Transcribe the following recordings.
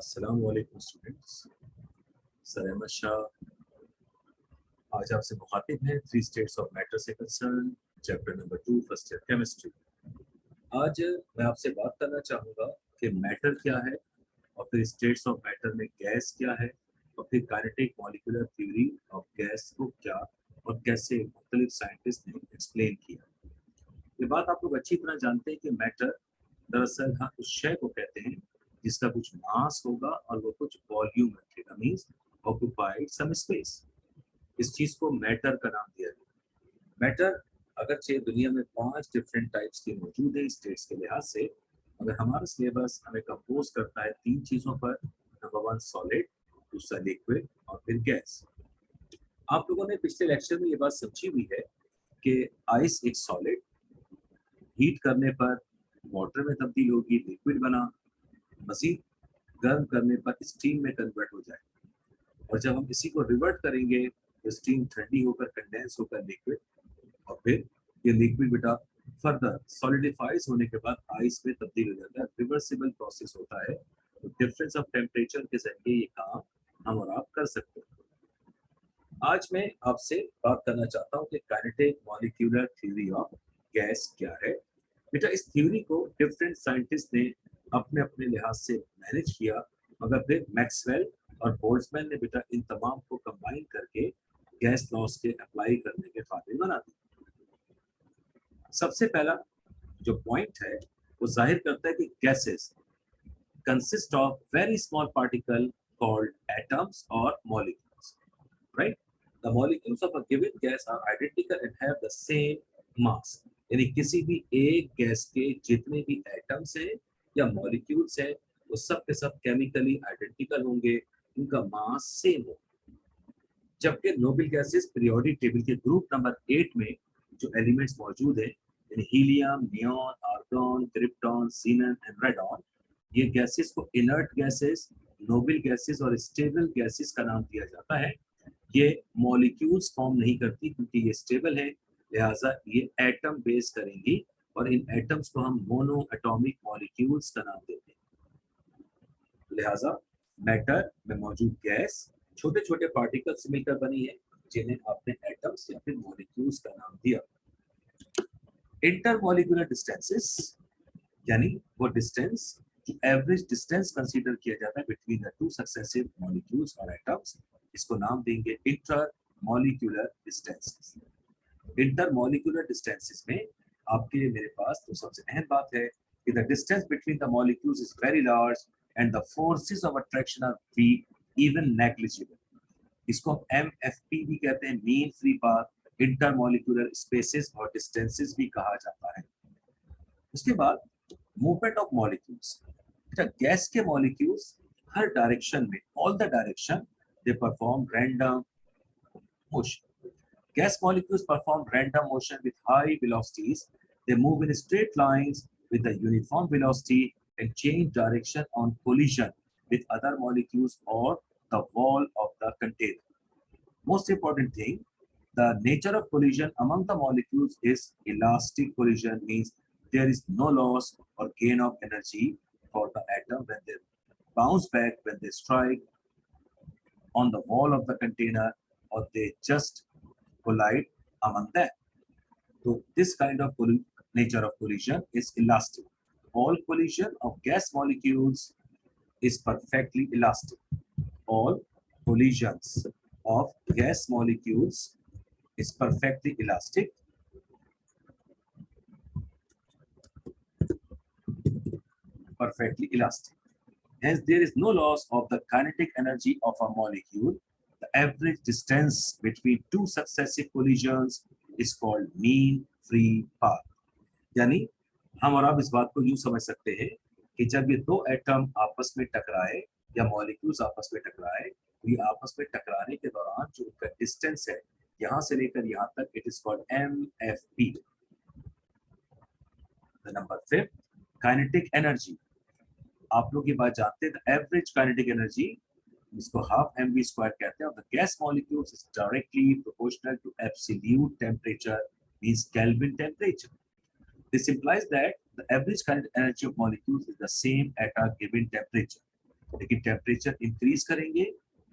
अस्सलाम वालेकुम students. Sir Ahmad Shah आज आपसे मुखातिब हैं थ्री स्टेट्स ऑफ मैटर से concern chapter number 2 first year chemistry. आज मैं आपसे बात करना चाहूँगा कि मैटर क्या है और फिर स्टेट्स ऑफ मैटर में गैस क्या है और फिर kinetic molecular theory of gas को क्या और कैसे मुख्तलिफ साइंटिस्ट ने एक्सप्लेन किया। ये बात आप लोग अच्छी तरह जानते हैं कि मैटर दरअसल हाँ उस शय को कहते हैं जिसका कुछ मास होगा और वो कुछ वॉल्यूम रखेगा, मींस ऑक्यूपाइड सम स्पेस। इस चीज को मैटर का नाम दिया गया। मैटर अगरचे दुनिया में 5 डिफरेंट टाइप्स के मौजूद है स्टेट्स के लिहाज से, मगर हमारा सिलेबस हमें कंपोज करता है 3 चीजों पर। नंबर 1 सॉलिड, दूसरा लिक्विड और फिर गैस। आप लोगों ने पिछले लेक्चर में ये बात समझी हुई है कि आइस एक सॉलिड, हीट करने पर वाटर में तब्दील होगी, लिक्विड बना, मजीद गर्म करने पर स्टीम में कन्वर्ट हो जाए और जब हम इसी को रिवर्ट करेंगे तो स्टीम ठंडी होकर कंडेंस होकर लिक्विड और फिर ये लिक्विड बेटा फर्दर सॉलिडिफाइज होने के बाद आइस में तब्दील हो जाता है। रिवर्सिबल प्रोसेस होता है, तो डिफरेंस ऑफ टेम्परेचर के जरिए ये काम हम और आप कर सकते हैं। आज मैं आपसे बात करना चाहता हूँ कि kinetic molecular theory of gas क्या है। बेटा इस थ्योरी को डिफरेंट साइंटिस्ट ने अपने अपने लिहाज से मैनेज किया, मगर फिर मैक्सवेल और बोल्ट्जमैन ने बेटा इन तमाम को कंबाइन करके गैस लॉस के अप्लाई करने के काबिल बना दी। सबसे पहला जो पॉइंट है वो जाहिर करता है कि gases consist of very small particle called atoms और molecules, right? The molecules of a given gas are identical and have the same mass. यानी किसी भी एक गैस के जितने भी एटम्स हैं या मॉलिक्यूल्स हैं वो सब के सब केमिकली आइडेंटिकल होंगे, उनका मास सेम हो। जबकि नोबल गैसेस पीरियोडिक टेबल के ग्रुप नंबर 8 में जो एलिमेंट्स मौजूद हैं यानी helium, neon, argon, krypton, xenon and radon, ये गैसेस को इनर्ट गैसेस, नोबल गैसेस और स्टेबल गैसेस का नाम दिया जाता है। ये मॉलिक्यूल्स फॉर्म नहीं करती क्योंकि ये स्टेबल है, लिहाजा ये एटम बेस करेंगी और इन एटम्स को हम मोनो एटॉमिक मॉलिक्यूल्स का नाम देते हैं। लिहाजा मैटर में मौजूद गैस छोटे छोटे पार्टिकल से मिलकर बनी है जिन्हें आपने एटम्स या फिर मॉलिक्यूल्स का नाम दिया। इंटरमॉलिक्यूलर डिस्टेंसेस यानी वो डिस्टेंस जो एवरेज डिस्टेंस कंसीडर किया जाता है between the two successive molecules और एटम्स, इसको नाम देंगे इंटरमॉलिक्यूलर डिस्टेंसेस। इंटरमॉलिक्यूलर डिस्टेंसेस में आपके लिए मेरे पास तो सबसे अहम बात है कि the distance between the molecules is very large and the forces of attraction are weak, even negligible. इसको हम एमएफपी भी कहते हैं, mean free path intermolecular spaces और डिस्टेंसेस भी कहा जाता है। उसके बाद मूवमेंट ऑफ मॉलिक्यूल्स। अच्छा, गैस के मॉलिक्यूल्स हर डायरेक्शन में, all the direction, they perform random motion. Gas molecules perform random motion with high velocities. They move in straight lines with a uniform velocity and change direction on collision with other molecules or the wall of the container. Most important thing, the nature of collision among the molecules is elastic collision, means there is no loss or gain of energy for the atom when they bounce back, when they strike on the wall of the container, or they just collide among them. So this kind of nature of collision is elastic. All collision of gas molecules is perfectly elastic. All collisions of gas molecules is perfectly elastic. Perfectly elastic. Hence, there is no loss of the kinetic energy of a molecule. The average distance between two successive collisions is called mean free path. यानी हम और आप इस बात को यूं समझ सकते हैं कि जब ये दो एटम आपस में टकराए या मॉलिक्यूल्स आपस में टकराए, तो ये आपस में टकराने के दौरान जो उनका डिस्टेंस है यहां से लेकर यहां तक, it is called MFP. Number 5, kinetic energy. आप लोग ये बात जानते हैं, एवरेज काइनेटिक एनर्जी, इसको हाफ mv स्क्वायर कहते हैं, और the gas molecules is directly proportional to absolute temperature, means Kelvin temperature. This implies that the average kinetic energy of molecules is the same at a given temperature. लेकिन temperature increase करेंगे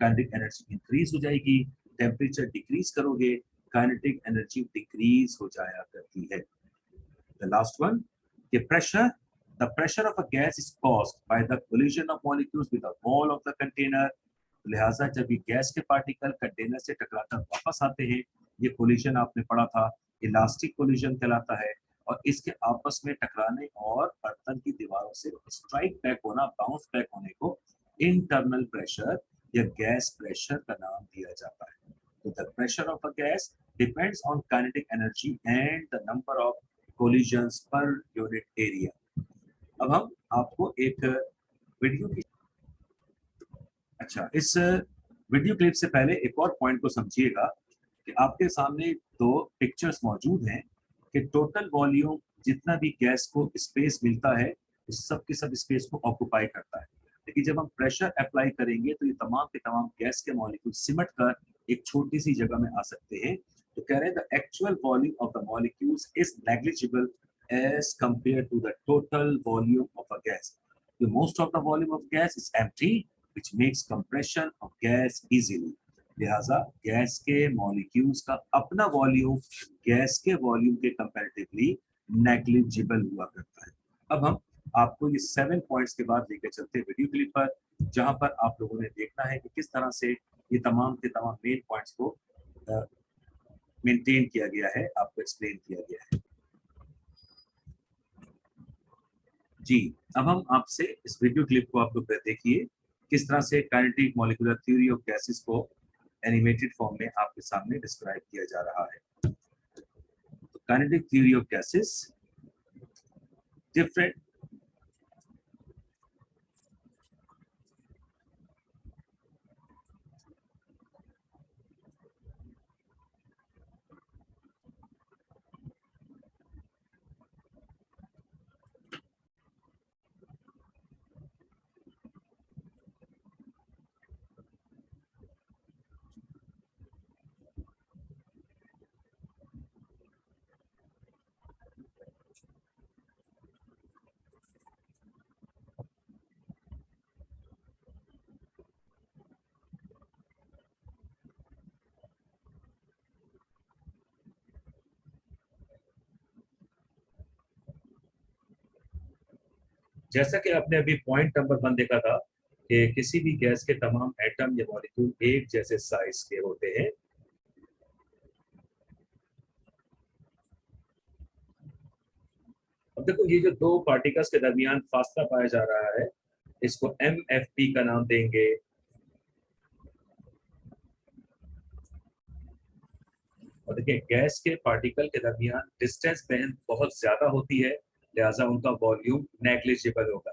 kinetic energy increase हो जाएगी, temperature decrease करोगे kinetic energy decrease हो जाया करती है। The last one, the pressure of a gas is caused by the collision of molecules with the wall of the container। लिहाजा जब ये गैस के पार्टिकल कंटेनर से टकराकर वापस आते हैं, ये कोलिजन आपने पढ़ा था इलास्टिक कोलिजन कहलाता है, और इसके आपस में टकराने और बर्तन की दीवारों से स्ट्राइक बैक होना, बाउंस बैक होने को इंटरनल प्रेशर या गैस प्रेशर का नाम दिया जाता है। तो the pressure of a gas depends on kinetic energy and the number of collisions per unit area. अब हम आपको एक वीडियो की, अच्छा, इस वीडियो क्लिप से पहले एक और पॉइंट को समझिएगा कि आपके सामने दो पिक्चर्स मौजूद हैं कि टोटल वॉल्यूम जितना भी गैस को स्पेस मिलता है उस सब के सब स्पेस को ऑक्युपाई करता है, लेकिन जब हम प्रेशर अप्लाई करेंगे तो ये तमाम के तमाम गैस के मॉलिक्यूल सिमट कर एक छोटी सी जगह में आ सकते हैं। तो कह रहे हैं the actual volume of the molecules is negligible as compared to the total volume of a gas. The most of the volume of gas is empty, which makes compression of gas easily. लिहाजा gas के molecules का अपना volume gas के volume के comparatively negligible हुआ करता है। अब हम आपको ये 7 पॉइंट्स के बाद लेकर चलते हैं वीडियो क्लिप पर, जहां पर आप लोगों ने देखना है कि किस तरह से ये तमाम के तमाम मेन पॉइंट्स को मेंटेन किया गया है, आपको एक्सप्लेन किया गया है। जी, अब हम आपसे इस वीडियो क्लिप को आप लोग देखिए किस तरह से kinetic molecular theory of gases को एनिमेटेड फॉर्म में आपके सामने डिस्क्राइब किया जा रहा है। तो kinetic theory of gases, different जैसा कि आपने अभी पॉइंट नंबर 1 देखा था कि किसी भी गैस के तमाम एटम या मॉलिक्यूल एक जैसे साइज के होते हैं। अब देखो ये जो दो पार्टिकल्स के दरमियान फासला पाया जा रहा है इसको MFP का नाम देंगे। और देखिए गैस के पार्टिकल के दरमियान डिस्टेंस बेहद बहुत ज्यादा होती है, लिहाजा उनका वॉल्यूम नेग्लिजिबल होगा।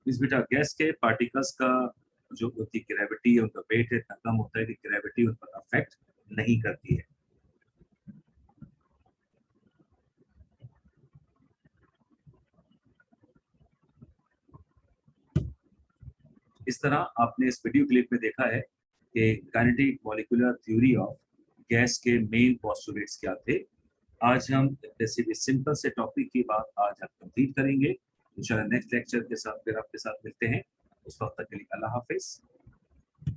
इस बेटा गैस के पार्टिकल्स का जो उनकी ग्रेविटी है, उनका वेट है, इतना कम होता है कि ग्रेविटी उन पर अफेक्ट नहीं करती है। इस तरह आपने इस वीडियो क्लिप में देखा है कि kinetic molecular theory of gas के मेन पोस्टुलेट्स क्या थे। आज हम ऐसे भी सिंपल से टॉपिक की बात आज हम कंप्लीट करेंगे। इंशाल्लाह नेक्स्ट लेक्चर के साथ फिर आपके साथ मिलते हैं। उस वक्त तक के लिए अल्लाह हाफिज।